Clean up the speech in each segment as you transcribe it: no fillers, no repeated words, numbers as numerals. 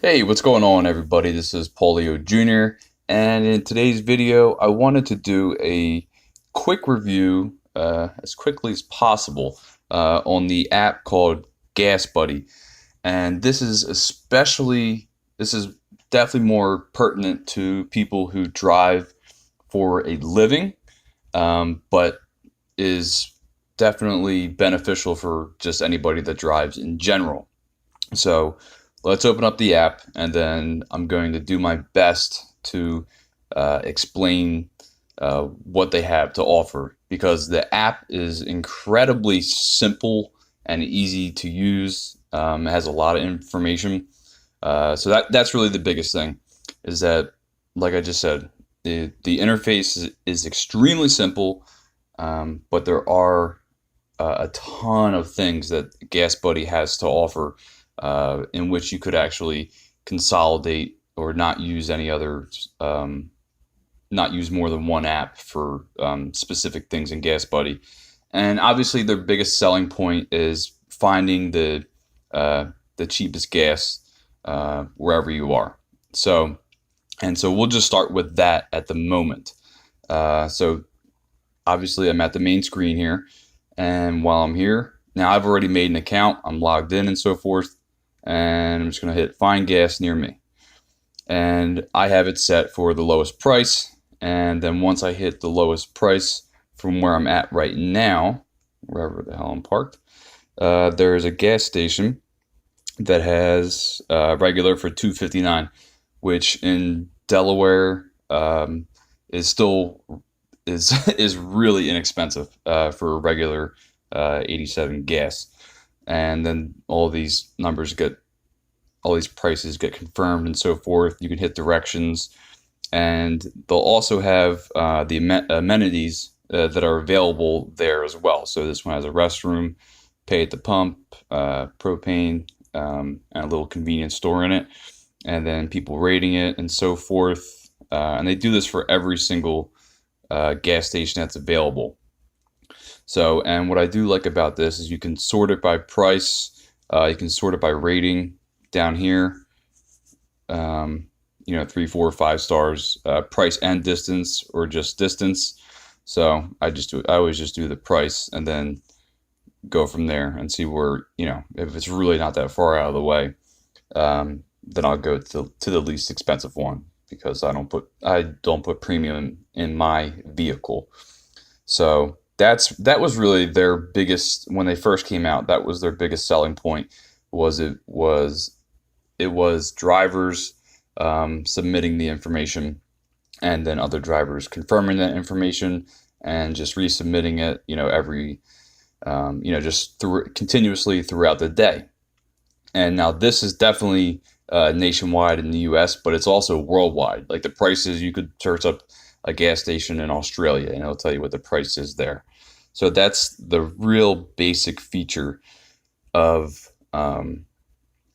Hey, what's going on, everybody? This is Paulio Jr. And in today's video, I wanted to do a quick review, as quickly as possible, on the app called GasBuddy. And this is definitely more pertinent to people who drive for a living, but is definitely beneficial for just anybody that drives in general. So let's open up the app, and then I'm going to do my best to explain what they have to offer, because the app is incredibly simple and easy to use. It has a lot of information. So that's really the biggest thing, is that, like I just said, the interface is extremely simple, but there are a ton of things that GasBuddy has to offer, in which you could actually consolidate or not use any other, not use more than one app for specific things in GasBuddy. And obviously, their biggest selling point is finding the cheapest gas wherever you are. So we'll just start with that at the moment. So obviously, I'm at the main screen here, and while I'm here, now I've already made an account, I'm logged in and so forth, and I'm just going to hit find gas near me. And I have it set for the lowest price, and then once I hit the lowest price from where I'm at right now, wherever the hell I'm parked, there is a gas station that has regular for $2.59, which in Delaware is still is really inexpensive for regular 87 gas. And then all these prices get confirmed and so forth. You can hit directions, and they'll also have the amenities that are available there as well. So this one has a restroom, pay at the pump, propane, and a little convenience store in it, and then people rating it and so forth. And they do this for every single gas station that's available. So, and what I do like about this is you can sort it by price, you can sort it by rating down here, 3, 4, 5 stars, price and distance, or just distance. So I always just do the price and then go from there and see where, if it's really not that far out of the way, then I'll go to the least expensive one, because I don't put premium in my vehicle. So that was really their biggest, when they first came out, that was their biggest selling point. It was drivers submitting the information, and then other drivers confirming that information and just resubmitting it, every just continuously throughout the day. And now this is definitely nationwide in the US, but it's also worldwide. Like the prices, you could search up a gas station in Australia and it'll tell you what the price is there. So that's the real basic feature of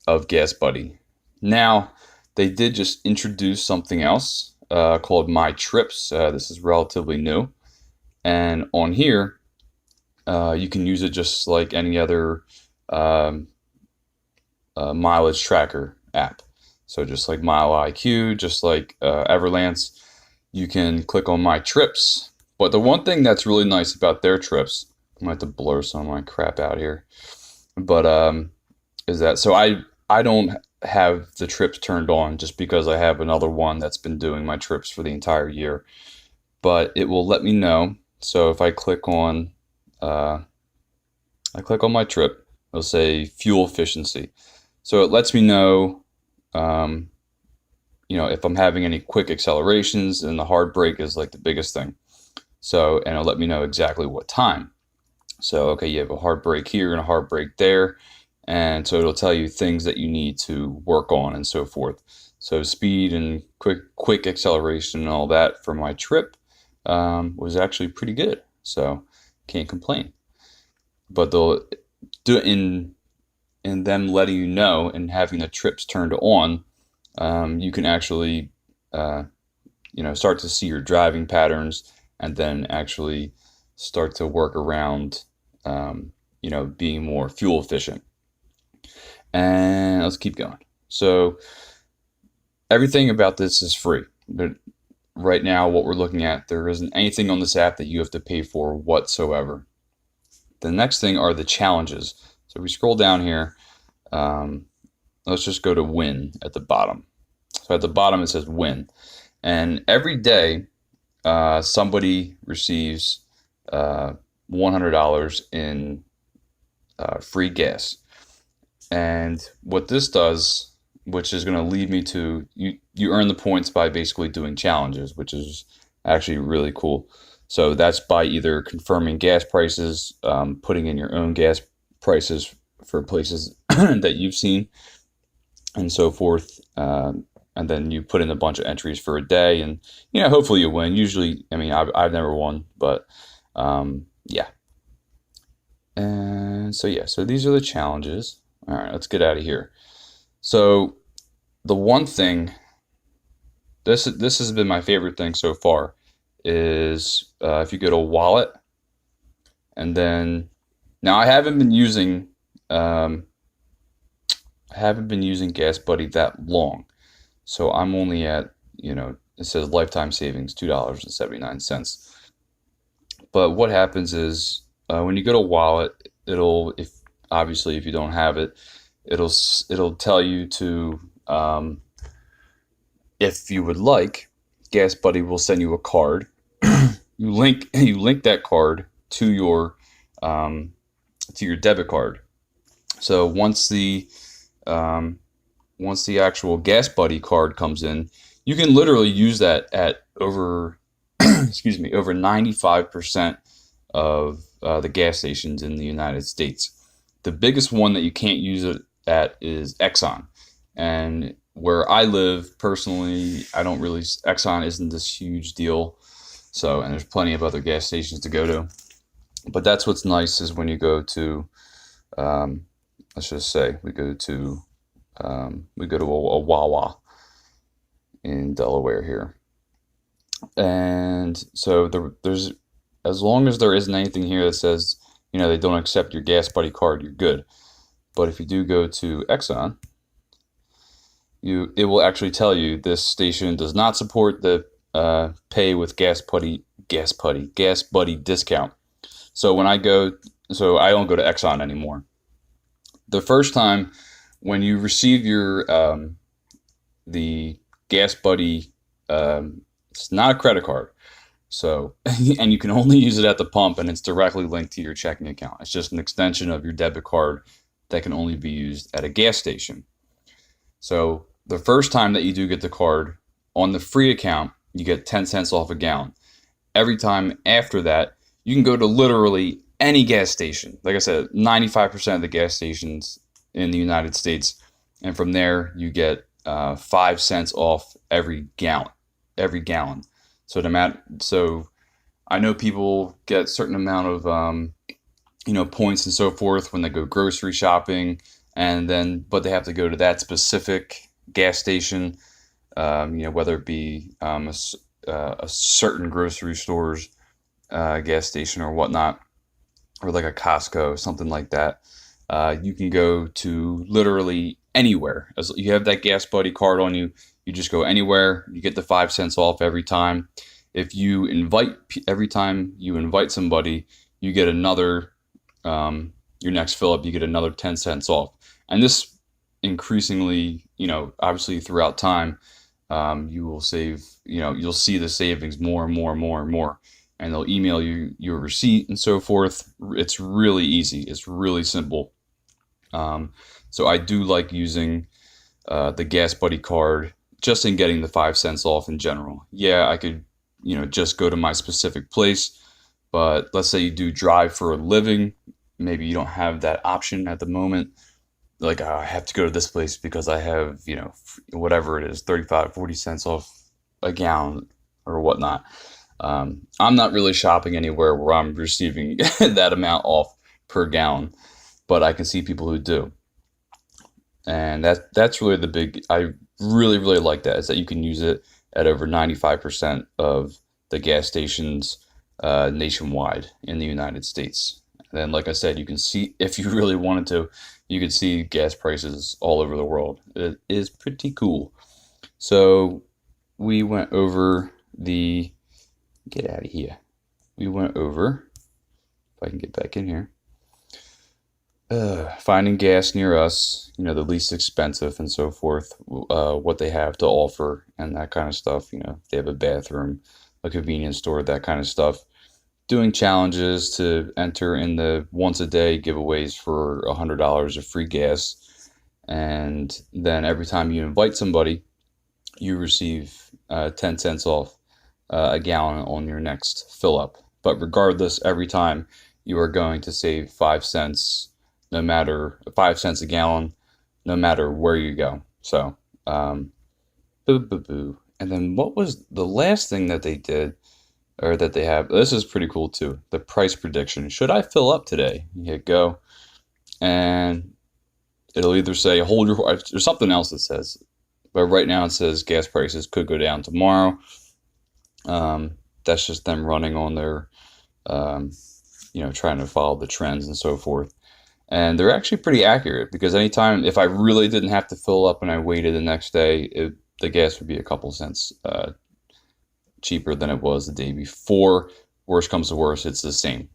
GasBuddy. Now, they did just introduce something else called My Trips. This is relatively new, and on here you can use it just like any other mileage tracker app. So just like Mile IQ, just like Everlance, you can click on My Trips. But the one thing that's really nice about their trips, I might have to blur some of my crap out here, but is that, so I don't have the trips turned on just because I have another one that's been doing my trips for the entire year. But it will let me know. So if I click on My Trip, it'll say fuel efficiency. So it lets me know, if I'm having any quick accelerations, and the hard brake is like the biggest thing. So, and it'll let me know exactly what time. So, okay, you have a hard brake here and a hard brake there. And so it'll tell you things that you need to work on and so forth. So speed and quick acceleration and all that for my trip was actually pretty good. So can't complain. But they'll do it in them letting you know and having the trips turned on. You can actually start to see your driving patterns, and then actually start to work around being more fuel efficient. And let's keep going. So everything about this is free. But right now, what we're looking at, there isn't anything on this app that you have to pay for whatsoever. The next thing are the challenges. So we scroll down here. Let's just go to win at the bottom. So at the bottom it says win. And every day somebody receives $100 in free gas. And what this does, which is going to lead me to, you earn the points by basically doing challenges, which is actually really cool. So that's by either confirming gas prices, putting in your own gas prices for places that you've seen, and so forth. And then you put in a bunch of entries for a day, and hopefully you win. Usually, I mean, I've never won, but yeah. And so so these are the challenges. All right, let's get out of here. So the one thing, this has been my favorite thing so far, is if you go to wallet, and then now I haven't been using GasBuddy that long, so I'm only at, it says lifetime savings $2.79. But what happens is when you go to wallet, if you don't have it, it'll tell you to, if you would like, GasBuddy will send you a card. you link that card to your debit card. So once the actual GasBuddy card comes in, you can literally use that at over over 95% of the gas stations in the United States. The biggest one that you can't use it at is Exxon. And where I live personally, Exxon isn't this huge deal. So, and there's plenty of other gas stations to go to. But that's what's nice is when you go to, let's just say we go to a Wawa in Delaware here. And so there's, as long as there isn't anything here that says, they don't accept your GasBuddy card, you're good. But if you do go to Exxon, it will actually tell you this station does not support the pay with GasBuddy discount. So I don't go to Exxon anymore. The first time when you receive your the GasBuddy, it's not a credit card. So, and you can only use it at the pump, and it's directly linked to your checking account. It's just an extension of your debit card that can only be used at a gas station. So the first time that you do get the card on the free account, you get 10 cents off a gallon. Every time after that, you can go to literally any gas station. Like I said, 95% of the gas stations in the United States, and from there you get 5 cents off every gallon. So I know people get a certain amount of points and so forth when they go grocery shopping, but they have to go to that specific gas station, whether it be a certain grocery store's gas station or whatnot, or like a Costco, something like that. You can go to literally anywhere. As you have that GasBuddy card on you, you just go anywhere. You get the 5 cents off every time. If you every time you invite somebody, you get another, your next fill up, you get another 10 cents off. And this increasingly, obviously throughout time, you will save, you'll see the savings more and more and more and more. And they'll email you your receipt and so forth. It's really easy. It's really simple. So I do like using the GasBuddy card just in getting the 5 cents off in general. Yeah, I could, just go to my specific place. But let's say you do drive for a living. Maybe you don't have that option at the moment. Like, I have to go to this place because I have, whatever it is, 35, 40 cents off a gallon or whatnot. I'm not really shopping anywhere where I'm receiving that amount off per gallon, but I can see people who do. And that's really the big, I really, really like that, is that you can use it at over 95% of the gas stations nationwide in the United States. And then, like I said, you can see, if you really wanted to, you could see gas prices all over the world. It is pretty cool. So we went over the, get out of here. We went over, if I can get back in here, finding gas near us, the least expensive and so forth, what they have to offer and that kind of stuff. If they have a bathroom, a convenience store, that kind of stuff. Doing challenges to enter in the once a day giveaways for $100 of free gas. And then every time you invite somebody, you receive 10 cents off a gallon on your next fill up. But regardless, every time you are going to save 5 cents, no matter 5 cents a gallon, no matter where you go. So, boo, boo, boo. And then what was the last thing that they did, or that they have? This is pretty cool too. The price prediction. Should I fill up today? You hit go, and it'll either say hold your, there's something else that says, but right now it says gas prices could go down tomorrow. That's just them running on their, trying to follow the trends and so forth. And they're actually pretty accurate, because anytime, if I really didn't have to fill up and I waited the next day, the gas would be a couple cents cheaper than it was the day before. Worst comes to worst, it's the same.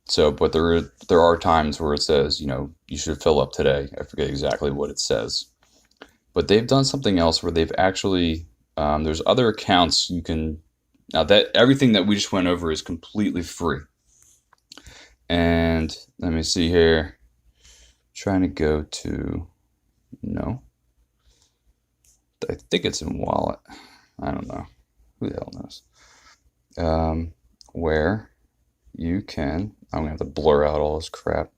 So, but there are times where it says, you should fill up today. I forget exactly what it says. But they've done something else where they've actually, there's other accounts you can, now that everything that we just went over is completely free. And let me see here. Trying to go to, no. I think it's in wallet. I don't know. Who the hell knows? Where you can, I'm gonna have to blur out all this crap.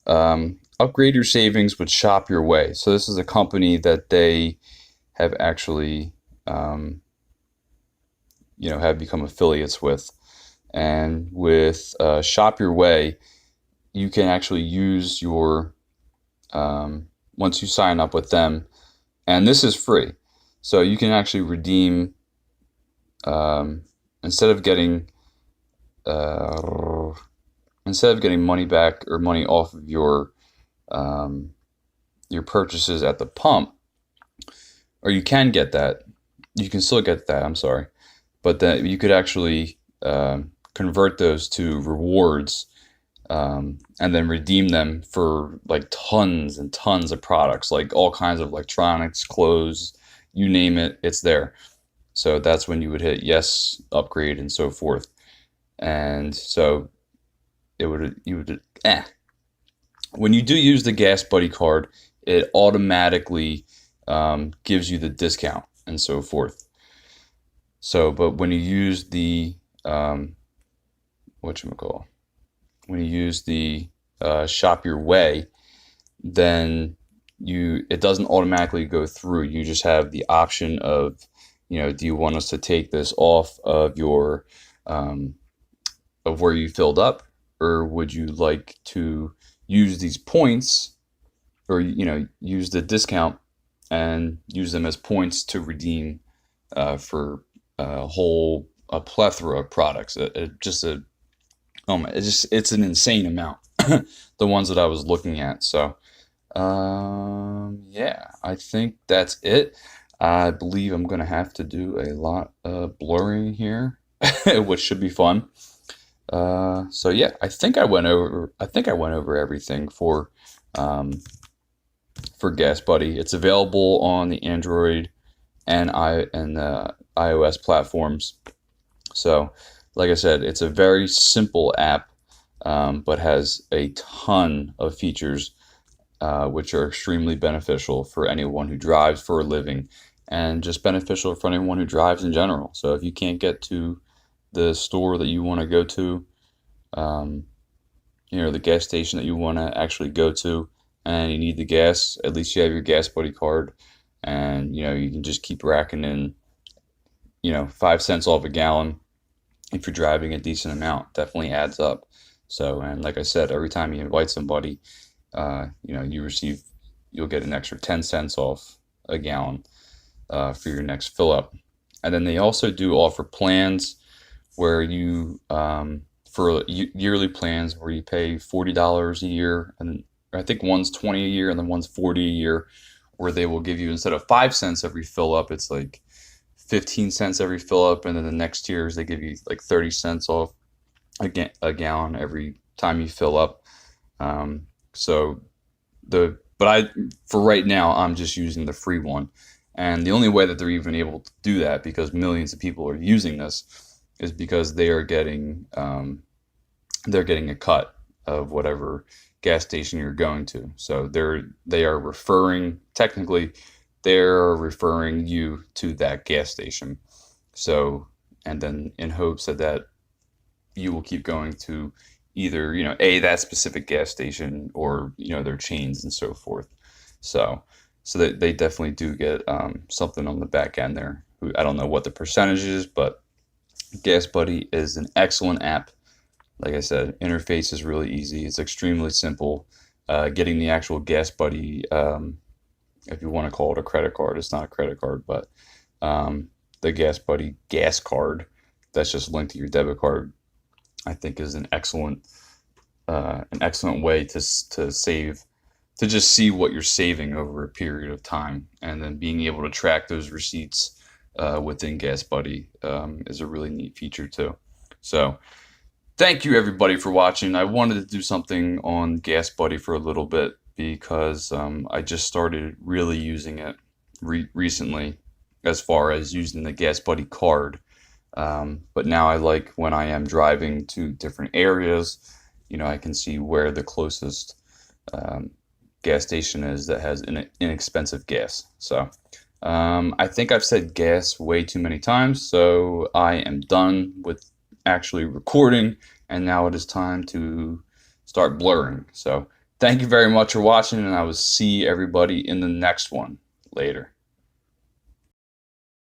Upgrade your savings with Shop Your Way. So this is a company that they have actually, have become affiliates with. And with Shop Your Way, you can actually use your, once you sign up with them, and this is free. So you can actually redeem, instead of getting money back or money off of your purchases at the pump, or you can get that. You can still get that, I'm sorry. But then you could actually convert those to rewards, and then redeem them for like tons and tons of products, like all kinds of electronics, clothes, you name it, it's there. So that's when you would hit yes, upgrade, and so forth. And so when you do use the GasBuddy card, it automatically gives you the discount and so forth. So, but when you use the when you use the Shop Your Way, then it doesn't automatically go through. You just have the option of, do you want us to take this off of your of where you filled up, or would you like to use these points, or use the discount and use them as points to redeem for a plethora of products. It's an insane amount. The ones that I was looking at. So yeah, I think that's it. I believe I'm gonna have to do a lot of blurring here, which should be fun. So yeah, I think I went over everything for GasBuddy. It's available on the Android and iOS platforms. So, like I said, it's a very simple app, but has a ton of features, which are extremely beneficial for anyone who drives for a living, and just beneficial for anyone who drives in general. So if you can't get to the store that you want to go to, the gas station that you want to actually go to, and you need the gas, at least you have your GasBuddy card, and you can just keep racking in 5 cents off a gallon. If you're driving a decent amount, definitely adds up. So, and like I said, every time you invite somebody, you'll get an extra 10 cents off a gallon for your next fill up. And then they also do offer plans where you, for yearly plans where you pay $40 a year, and I think one's $20 a year and then one's $40 a year, where they will give you, instead of 5 cents every fill up, it's like 15 cents every fill up, and then the next tiers they give you like 30 cents off a gallon every time you fill up. So but for right now, I'm just using the free one. And the only way that they're even able to do that, because millions of people are using this, is because they're getting a cut of whatever gas station you're going to. So they are referring, technically, they're referring you to that gas station. So, and then in hopes that you will keep going to either, that specific gas station, or, their chains and so forth. So they definitely do get something on the back end there. I don't know what the percentage is, but GasBuddy is an excellent app. Like I said, interface is really easy. It's extremely simple. Getting the actual GasBuddy, if you want to call it a credit card, it's not a credit card, but the GasBuddy gas card that's just linked to your debit card, I think is an excellent way to save, to just see what you're saving over a period of time, and then being able to track those receipts within GasBuddy is a really neat feature too. So thank you everybody for watching. I wanted to do something on GasBuddy for a little bit because I just started really using it recently, as far as using the GasBuddy card. But now I like, when I am driving to different areas, I can see where the closest gas station is that has inexpensive gas. So I think I've said gas way too many times, so I am done with actually recording, and now it is time to start blurring. So thank you very much for watching, and I will see everybody in the next one. Later.